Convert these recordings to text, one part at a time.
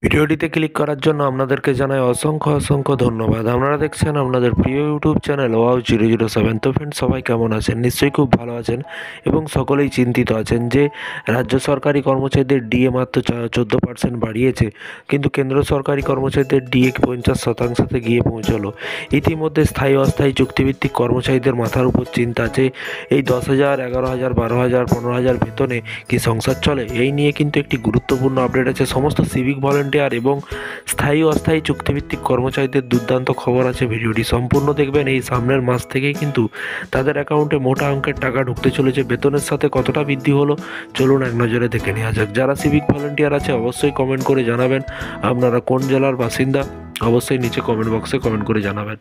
ভিডিওটিতে ক্লিক করার জন্য আপনাদেরকে জানাই অসংখ্য ধন্যবাদ। আপনারা দেখছেন আপনাদের প্রিয় ইউটিউব চ্যানেল ওয়াও 007। তো ফ্রেন্ডস, সবাই কেমন আছেন? নিশ্চয়ই খুব ভালো আছেন এবং সকলেই চিন্তিত আছেন যে রাজ্য সরকারি কর্মচারীদের ডিএ মাত্র 14% বাড়িয়েছে, কিন্তু কেন্দ্র সরকারি কর্মচারীদের ডিএ 50%-তে গিয়ে পৌঁছলো। ইতিমধ্যে স্থায়ী অস্থায়ী চুক্তিভিত্তিক কর্মচারীদের মাথার উপর চিন্তা যে এই 10,000, 11,000, 12,000, 15,000 বেতনে কি সংসার চলে? এই নিয়ে কিন্তু একটি গুরুত্বপূর্ণ আপডেট আছে। সমস্ত সিভিক ভলেন্টিয়ার এবং স্থায়ী অস্থায়ী চুক্তিভিত্তিক কর্মচারীদের দুর্দান্ত খবর আছে। ভিডিওটি সম্পূর্ণ দেখবেন। এই সামনের মাস থেকেই কিন্তু তাদের অ্যাকাউন্টে মোটা অঙ্কের টাকা ঢুকতে চলেছে। বেতনের সাথে কতটা বৃদ্ধি হলো চলুন এক নজরে দেখে নেওয়া যাক। যারা সিভিক ভলেন্টিয়ার আছে অবশ্যই কমেন্ট করে জানাবেন আপনারা কোন জেলার বাসিন্দা, অবশ্যই নিচে কমেন্ট বক্সে কমেন্ট করে জানাবেন।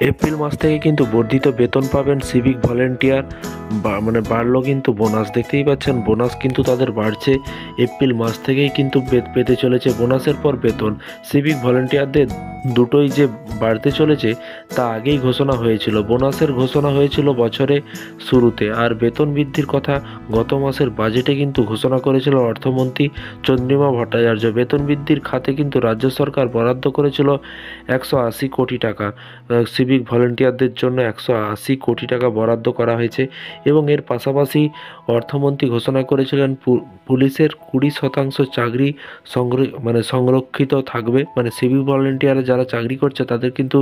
এপ্রিল মাস থেকে কিন্তু বর্ধিত বেতন পাবেন সিভিক ভলেন্টিয়ার, বাড়লো কিন্তু বোনাস। দেখতেই পাচ্ছেন বোনাস কিন্তু তাদের বাড়ছে। এপ্রিল মাস থেকেই কিন্তু পেতে চলেছে বোনাসের পর বেতন। সিভিক ভলেন্টিয়ারদের দুটোই যে বাড়তে চলেছে তা আগেই ঘোষণা হয়েছিল। বোনাসের ঘোষণা হয়েছিল বছরে শুরুতে, আর বেতন বৃদ্ধির কথা গত মাসের বাজেটে কিন্তু ঘোষণা করেছিল অর্থমন্ত্রী চন্দ্রিমা ভট্টাচার্য। বেতন বৃদ্ধির খাতে কিন্তু রাজ্য সরকার বরাদ্দ করেছিল 180 কোটি টাকা। সিভিক ভলেন্টিয়ারদের জন্য 180 কোটি টাকা বরাদ্দ করা হয়েছে এবং এর পাশাপাশি অর্থমন্ত্রী ঘোষণা করেছিলেন পুলিশের 20% চাকরি সংরক্ষিত থাকবে। সিভিক ভলেন্টিয়ারে যারা চাকরি করছে তাদের কিন্তু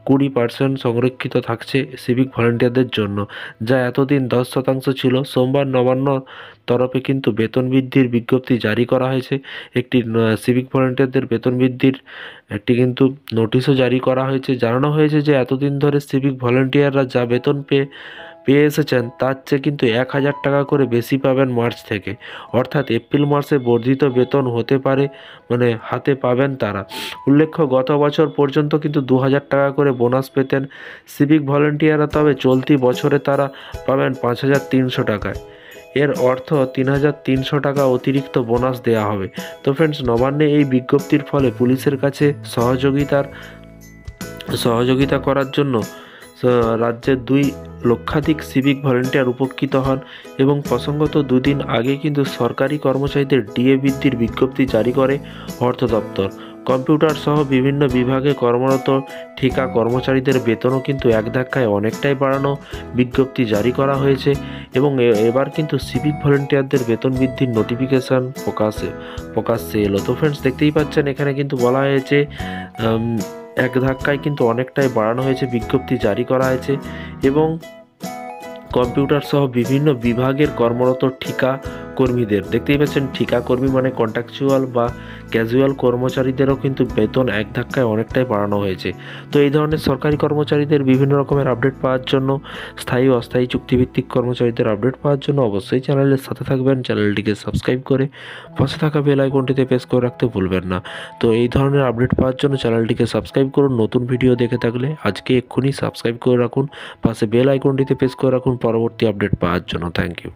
20% সংরক্ষিত থাকছে সিভিক ভলেন্টিয়ারদের জন্য, যা এতদিন 10% ছিল। সোমবার নবান্ন তরফে কিন্তু বেতন বৃদ্ধির বিজ্ঞপ্তি জারি করা হয়েছে। একটি সিভিক ভলেন্টিয়ারদের বেতন বৃদ্ধির একটি কিন্তু নোটিশও জারি করা হয়েছে। জানানো হয়েছে যে এতদিন ধরে সিভিক ভলেন্টিয়াররা যা বেতন পেয়ে এসেছেন তার চেয়ে কিন্তু 1,000 টাকা করে বেশি পাবেন মার্চ থেকে। অর্থাৎ এপ্রিল মাসে বর্ধিত বেতন হতে পারে, হাতে পাবেন তারা। উল্লেখ্য, গত বছর পর্যন্ত কিন্তু 2,000 টাকা করে বোনাস পেতেন সিভিক ভলেন্টিয়াররা, তবে চলতি বছরে তারা পাবেন 5,300 টাকায়। এর অর্থ 3,300 টাকা অতিরিক্ত বোনাস দেওয়া হবে। তো ফ্রেন্ডস, নবান্নে এই বিজ্ঞপ্তির ফলে পুলিশের কাছে সহযোগিতা করার জন্য রাজ্যের 2 লক্ষাধিক সিভিক ভলেন্টিয়ার উপকৃত হন। এবং প্রসঙ্গত, দুদিন আগে কিন্তু সরকারি কর্মচারীদের ডিএ বৃদ্ধির বিজ্ঞপ্তি জারি করে অর্থ দপ্তর। কম্পিউটার সহ বিভিন্ন বিভাগে কর্মরত ঠিকা কর্মচারীদের বেতনও কিন্তু এক ধাক্কায় অনেকটাই বাড়ানো বিজ্ঞপ্তি জারি করা হয়েছে এবং এবার কিন্তু সিভিক ভলেন্টিয়ারদের বেতন বৃদ্ধির নোটিফিকেশান প্রকাশ্যে এলো। তো ফ্রেন্ডস, দেখতেই পাচ্ছেন এখানে কিন্তু বলা হয়েছে এক ধাক্কায় কিন্তু অনেকটাই বাড়ানো হয়েছে, বিজ্ঞপ্তি জারি করা হয়েছে এবং কম্পিউটার সহ বিভিন্ন বিভাগের কর্মরত ঠিকা কর্মীদের, দেখতেই পাচ্ছেন ঠিকা কর্মী কন্ট্রাকচুয়াল বা ক্যাজুয়াল কর্মচারীদেরও কিন্তু বেতন এক ধাক্কায় অনেকটাই বাড়ানো হয়েছে। তো এই ধরনের সরকারি কর্মচারীদের বিভিন্ন রকমের আপডেট পাওয়ার জন্য, স্থায়ী অস্থায়ী চুক্তিভিত্তিক কর্মচারীদের আপডেট পাওয়ার জন্য অবশ্যই চ্যানেলের সাথে থাকবেন। চ্যানেলটিকে সাবস্ক্রাইব করে পাশে থাকা বেল আইকনটিতে প্রেস করে রাখতে ভুলবেন না। তো এই ধরনের আপডেট পাওয়ার জন্য চ্যানেলটিকে সাবস্ক্রাইব করুন। নতুন ভিডিও দেখে থাকলে আজকে এক্ষুনি সাবস্ক্রাইব করে রাখুন, পাশে বেল আইকনটিতে প্রেস করে রাখুন পরবর্তী আপডেট পাওয়ার জন্য। Thank you.